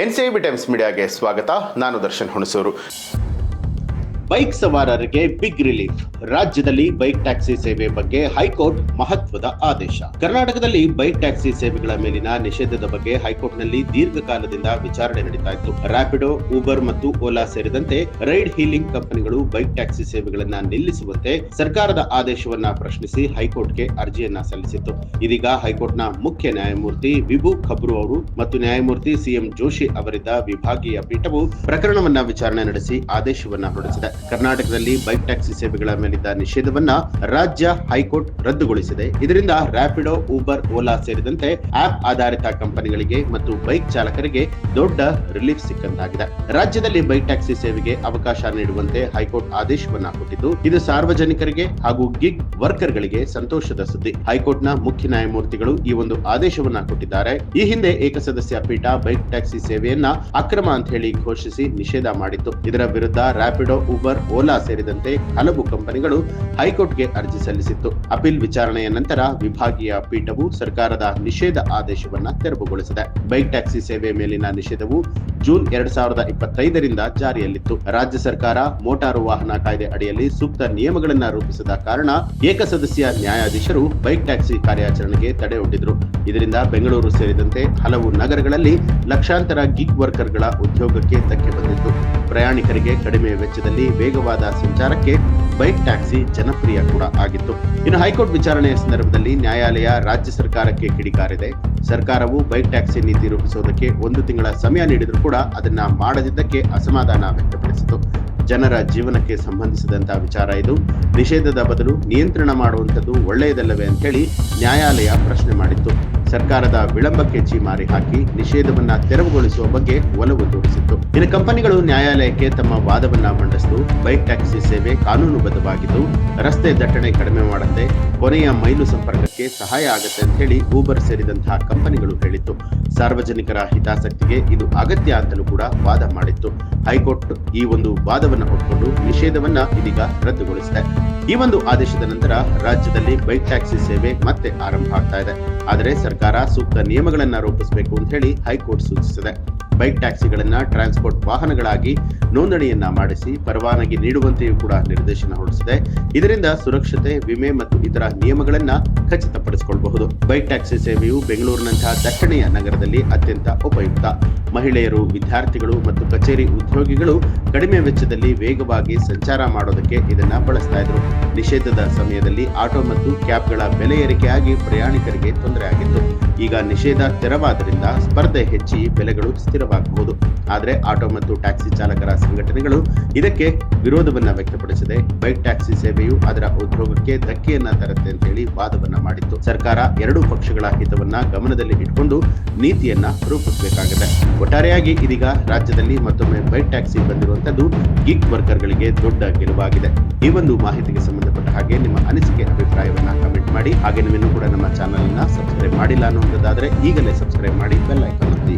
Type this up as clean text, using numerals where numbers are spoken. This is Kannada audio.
ಎನ್ಸಿಐಬಿ ಟೈಮ್ಸ್ ಮೀಡಿಯಾಗೆ ಸ್ವಾಗತ. ನಾನು ದರ್ಶನ್ ಹುಣಸೂರು. ಬೈಕ್ ಸವಾರರಿಗೆ ಬಿಗ್ ರಿಲೀಫ್. ರಾಜ್ಯದಲ್ಲಿ ಬೈಕ್ ಟ್ಯಾಕ್ಸಿ ಸೇವೆ ಬಗ್ಗೆ ಹೈಕೋರ್ಟ್ ಮಹತ್ವದ ಆದೇಶ. ಕರ್ನಾಟಕದಲ್ಲಿ ಬೈಕ್ ಟ್ಯಾಕ್ಸಿ ಸೇವೆಗಳ ಮೇಲಿನ ನಿಷೇಧದ ಬಗ್ಗೆ ಹೈಕೋರ್ಟ್ನಲ್ಲಿ ದೀರ್ಘಕಾಲದಿಂದ ವಿಚಾರಣೆ ನಡೀತಾ ಇತ್ತು. ರ್ಯಾಪಿಡೋ, ಊಬರ್ ಮತ್ತು ಓಲಾ ಸೇರಿದಂತೆ ರೈಡ್ ಹೀಲಿಂಗ್ ಕಂಪನಿಗಳು ಬೈಕ್ ಟ್ಯಾಕ್ಸಿ ಸೇವೆಗಳನ್ನ ನಿಲ್ಲಿಸುವಂತೆ ಸರ್ಕಾರದ ಆದೇಶವನ್ನ ಪ್ರಶ್ನಿಸಿ ಹೈಕೋರ್ಟ್ಗೆ ಅರ್ಜಿಯನ್ನ ಸಲ್ಲಿಸಿತ್ತು. ಇದೀಗ ಹೈಕೋರ್ಟ್ನ ಮುಖ್ಯ ನ್ಯಾಯಮೂರ್ತಿ ವಿಭು ಖಬ್ರು ಅವರು ಮತ್ತು ನ್ಯಾಯಮೂರ್ತಿ ಸಿಎಂ ಜೋಶಿ ಅವರಿದ್ದ ವಿಭಾಗೀಯ ಪೀಠವು ಪ್ರಕರಣವನ್ನ ವಿಚಾರಣೆ ನಡೆಸಿ ಆದೇಶವನ್ನ ಹೊರಡಿಸಿದೆ. ಕರ್ನಾಟಕದಲ್ಲಿ ಬೈಕ್ ಟ್ಯಾಕ್ಸಿ ಸೇವೆಗಳ ಮೇಲಿದ್ದ ನಿಷೇಧವನ್ನ ರಾಜ್ಯ ಹೈಕೋರ್ಟ್ ರದ್ದುಗೊಳಿಸಿದೆ. ಇದರಿಂದ ರ್ಯಾಪಿಡೋ, ಊಬರ್, ಓಲಾ ಸೇರಿದಂತೆ ಆಪ್ ಆಧಾರಿತ ಕಂಪನಿಗಳಿಗೆ ಮತ್ತು ಬೈಕ್ ಚಾಲಕರಿಗೆ ದೊಡ್ಡ ರಿಲೀಫ್ ಸಿಕ್ಕಂತಾಗಿದೆ. ರಾಜ್ಯದಲ್ಲಿ ಬೈಕ್ ಟ್ಯಾಕ್ಸಿ ಸೇವೆಗೆ ಅವಕಾಶ ನೀಡುವಂತೆ ಹೈಕೋರ್ಟ್ ಆದೇಶವನ್ನ ಕೊಟ್ಟಿದ್ದು, ಇದು ಸಾರ್ವಜನಿಕರಿಗೆ ಹಾಗೂ ಗಿಗ್ ವರ್ಕರ್ಗಳಿಗೆ ಸಂತೋಷದ ಸುದ್ದಿ. ಹೈಕೋರ್ಟ್ನ ಮುಖ್ಯ ನ್ಯಾಯಮೂರ್ತಿಗಳು ಈ ಒಂದು ಆದೇಶವನ್ನ ಕೊಟ್ಟಿದ್ದಾರೆ. ಈ ಹಿಂದೆ ಏಕಸದಸ್ಯ ಪೀಠ ಬೈಕ್ ಟ್ಯಾಕ್ಸಿ ಸೇವೆಯನ್ನ ಅಕ್ರಮ ಅಂತ ಹೇಳಿ ಘೋಷಿಸಿ ನಿಷೇಧ ಮಾಡಿತ್ತು. ಇದರ ವಿರುದ್ಧ ರ್ಯಾಪಿಡೋ, ಊಬರ್, ಓಲಾ ಸೇರಿದಂತೆ ಹಲವು ಕಂಪನಿಗಳು ಹೈಕೋರ್ಟ್ಗೆ ಅರ್ಜಿ ಸಲ್ಲಿಸಿತ್ತು. ಅಪೀಲ್ ವಿಚಾರಣೆಯ ನಂತರ ವಿಭಾಗೀಯ ಪೀಠವು ಸರ್ಕಾರದ ನಿಷೇಧ ಆದೇಶವನ್ನ ತೆರವುಗೊಳಿಸಿದೆ. ಬೈಕ್ ಟ್ಯಾಕ್ಸಿ ಸೇವೆ ಮೇಲಿನ ನಿಷೇಧವು ಜೂನ್ 2025ರಿಂದ ಜಾರಿಯಲ್ಲಿತ್ತು. ರಾಜ್ಯ ಸರ್ಕಾರ ಮೋಟಾರು ವಾಹನ ಕಾಯ್ದೆ ಅಡಿಯಲ್ಲಿ ಸೂಕ್ತ ನಿಯಮಗಳನ್ನ ರೂಪಿಸದ ಕಾರಣ ಏಕಸದಸ್ಯ ನ್ಯಾಯಾಧೀಶರು ಬೈಕ್ ಟ್ಯಾಕ್ಸಿ ಕಾರ್ಯಾಚರಣೆಗೆ ತಡೆ ಒಡ್ಡಿದ್ರು. ಇದರಿಂದ ಬೆಂಗಳೂರು ಸೇರಿದಂತೆ ಹಲವು ನಗರಗಳಲ್ಲಿ ಲಕ್ಷಾಂತರ ಗಿಗ್ ವರ್ಕರ್ಗಳ ಉದ್ಯೋಗಕ್ಕೆ ಧಕ್ಕೆ ಬಂದಿತ್ತು. ಪ್ರಯಾಣಿಕರಿಗೆ ಕಡಿಮೆ ವೆಚ್ಚದಲ್ಲಿ ವೇಗವಾದ ಸಂಚಾರಕ್ಕೆ ಬೈಕ್ ಟ್ಯಾಕ್ಸಿ ಜನಪ್ರಿಯ ಕೂಡ ಆಗಿತ್ತು. ಇನ್ನು ಹೈಕೋರ್ಟ್ ವಿಚಾರಣೆಯ ಸಂದರ್ಭದಲ್ಲಿ ನ್ಯಾಯಾಲಯ ರಾಜ್ಯ ಸರ್ಕಾರಕ್ಕೆ ಕಿಡಿಕಾರಿದೆ. ಸರ್ಕಾರವು ಬೈಕ್ ಟ್ಯಾಕ್ಸಿ ನೀತಿ ರೂಪಿಸುವುದಕ್ಕೆ 1 ತಿಂಗಳ ಸಮಯ ನೀಡಿದರೂ ಕೂಡ ಅದನ್ನ ಮಾಡದಿದ್ದಕ್ಕೆ ಅಸಮಾಧಾನ ವ್ಯಕ್ತಪಡಿಸಿತು. ಜನರ ಜೀವನಕ್ಕೆ ಸಂಬಂಧಿಸಿದಂತಹ ವಿಚಾರ ಇದು. ನಿಷೇಧದ ಬದಲು ನಿಯಂತ್ರಣ ಮಾಡುವಂಥದ್ದು ಒಳ್ಳೆಯದಲ್ಲವೇ ಅಂತ ಹೇಳಿ ನ್ಯಾಯಾಲಯ ಪ್ರಶ್ನೆ ಮಾಡಿತ್ತು. ಸರ್ಕಾರದ ವಿಳಂಬಕ್ಕೆ ಛೀಮಾರಿ ಹಾಕಿ ನಿಷೇಧವನ್ನ ತೆರವುಗೊಳಿಸುವ ಬಗ್ಗೆ ಒಲವು ತೋರಿಸಿತ್ತು. ಇನ್ನು ಕಂಪನಿಗಳು ನ್ಯಾಯಾಲಯಕ್ಕೆ ತಮ್ಮ ವಾದವನ್ನ ಮಂಡಿಸಿತು. ಬೈಕ್ ಟ್ಯಾಕ್ಸಿ ಸೇವೆ ಕಾನೂನುಬದ್ಧವಾಗಿದ್ದು ರಸ್ತೆ ದಟ್ಟಣೆ ಕಡಿಮೆ ಮಾಡುತ್ತೆ, ಕೊನೆಯ ಮೈಲು ಸಂಪರ್ಕಕ್ಕೆ ಸಹಾಯ ಆಗುತ್ತೆ ಅಂತ ಹೇಳಿ ಊಬರ್ ಸೇರಿದಂತಹ ಕಂಪನಿಗಳು ಹೇಳಿತ್ತು. ಸಾರ್ವಜನಿಕರ ಹಿತಾಸಕ್ತಿಗೆ ಇದು ಅಗತ್ಯ ಅಂತಲೂ ಕೂಡ ವಾದ ಮಾಡಿತ್ತು. ಹೈಕೋರ್ಟ್ ಈ ಒಂದು ವಾದವನ್ನ ಒಪ್ಪಿಕೊಂಡು ನಿಷೇಧವನ್ನ ಇದೀಗ ರದ್ದುಗೊಳಿಸಿದೆ. ಈ ಒಂದು ಆದೇಶದ ನಂತರ ರಾಜ್ಯದಲ್ಲಿ ಬೈಕ್ ಟ್ಯಾಕ್ಸಿ ಸೇವೆ ಮತ್ತೆ ಆರಂಭ ಆಗ್ತಾ ಇದೆ. ಆದರೆ ಸರ್ಕಾರ ಸೂಕ್ತ ನಿಯಮಗಳನ್ನ ರೂಪಿಸಬೇಕು ಅಂತ ಹೇಳಿ ಹೈಕೋರ್ಟ್ ಸೂಚಿಸಿದೆ. ಬೈಕ್ ಟ್ಯಾಕ್ಸಿಗಳನ್ನ ಟ್ರಾನ್ಸ್ಪೋರ್ಟ್ ವಾಹನಗಳಾಗಿ ನೋಂದಣಿಯನ್ನ ಮಾಡಿಸಿ ಪರವಾನಗಿ ನೀಡುವಂತೆಯೂ ಕೂಡ ನಿರ್ದೇಶನ ಹೊರಡಿಸಿದೆ. ಇದರಿಂದ ಸುರಕ್ಷತೆ, ವಿಮೆ ಮತ್ತು ಇತರ ನಿಯಮಗಳನ್ನ ಖಚಿತಪಡಿಸಿಕೊಳ್ಳಬಹುದು. ಬೈಕ್ ಟ್ಯಾಕ್ಸಿ ಸೇವೆಯು ಬೆಂಗಳೂರಿನಂತಹ ದಟ್ಟಣೆಯ ನಗರದಲ್ಲಿ ಅತ್ಯಂತ ಉಪಯುಕ್ತ. ಮಹಿಳೆಯರು, ವಿದ್ಯಾರ್ಥಿಗಳು ಮತ್ತು ಕಚೇರಿ ಉದ್ಯೋಗಿಗಳು ಕಡಿಮೆ ವೆಚ್ಚದಲ್ಲಿ ವೇಗವಾಗಿ ಸಂಚಾರ ಮಾಡೋದಕ್ಕೆ ಇದನ್ನ ಬಳಸ್ತಾ ಇದ್ರು. ನಿಷೇಧದ ಸಮಯದಲ್ಲಿ ಆಟೋ ಮತ್ತು ಕ್ಯಾಬ್ಗಳ ಬೆಲೆ ಏರಿಕೆಯಾಗಿ ಪ್ರಯಾಣಿಕರಿಗೆ ತೊಂದರೆ ಆಗಿತ್ತು. ಈಗ ನಿಷೇಧ ತೆರವಾದ್ದರಿಂದ ಸ್ಪರ್ಧೆ ಹೆಚ್ಚಿ ಬೆಲೆಗಳು ಸ್ಥಿರವಾಗಬಹುದು. ಆದರೆ ಆಟೋ ಮತ್ತು ಟ್ಯಾಕ್ಸಿ ಚಾಲಕರ ಸಂಘಟನೆಗಳು ಇದಕ್ಕೆ ವಿರೋಧವನ್ನ ವ್ಯಕ್ತಪಡಿಸಿದೆ. ಬೈಕ್ ಟ್ಯಾಕ್ಸಿ ಸೇವೆಯು ಅದರ ಉದ್ಯೋಗಕ್ಕೆ ಧಕ್ಕೆಯನ್ನ ತರುತ್ತೆ ಅಂತ ಹೇಳಿ ವಾದವನ್ನ ಮಾಡಿತ್ತು. ಸರ್ಕಾರ ಎರಡೂ ಪಕ್ಷಗಳ ಹಿತವನ್ನ ಗಮನದಲ್ಲಿ ಇಟ್ಕೊಂಡು ನೀತಿಯನ್ನ ರೂಪಿಸಬೇಕಾಗಿದೆ. ಒಟ್ಟಾರೆಯಾಗಿ ಇದೀಗ ರಾಜ್ಯದಲ್ಲಿ ಮತ್ತೊಮ್ಮೆ ಬೈಕ್ ಟ್ಯಾಕ್ಸಿ ಬಂದಿರುವಂತದ್ದು ಗಿಗ್ ವರ್ಕರ್ಗಳಿಗೆ ದೊಡ್ಡ ಗೆಲುವಾಗಿದೆ. ಈ ಒಂದು ಮಾಹಿತಿಗೆ ಸಂಬಂಧಪಟ್ಟ ಹಾಗೆ ನಿಮ್ಮ ಅನಿಸಿಕೆ, ಅಭಿಪ್ರಾಯವನ್ನ ಕಮೆಂಟ್ ಮಾಡಿ. ಹಾಗೆ ನೀವಿನ್ನೂ ಕೂಡ ನಮ್ಮ ಚಾನಲ್ ಅನ್ನ ಸಬ್ಸ್ಕ್ರೈಬ್ ಮಾಡಿಲ್ಲ ಅನ್ನೋದಾದ್ರೆ ಈಗಲೇ ಸಬ್ಸ್ಕ್ರೈಬ್ ಮಾಡಿ, ಬೆಲ್ ಐಕಾನ್ ಒತ್ತಿ.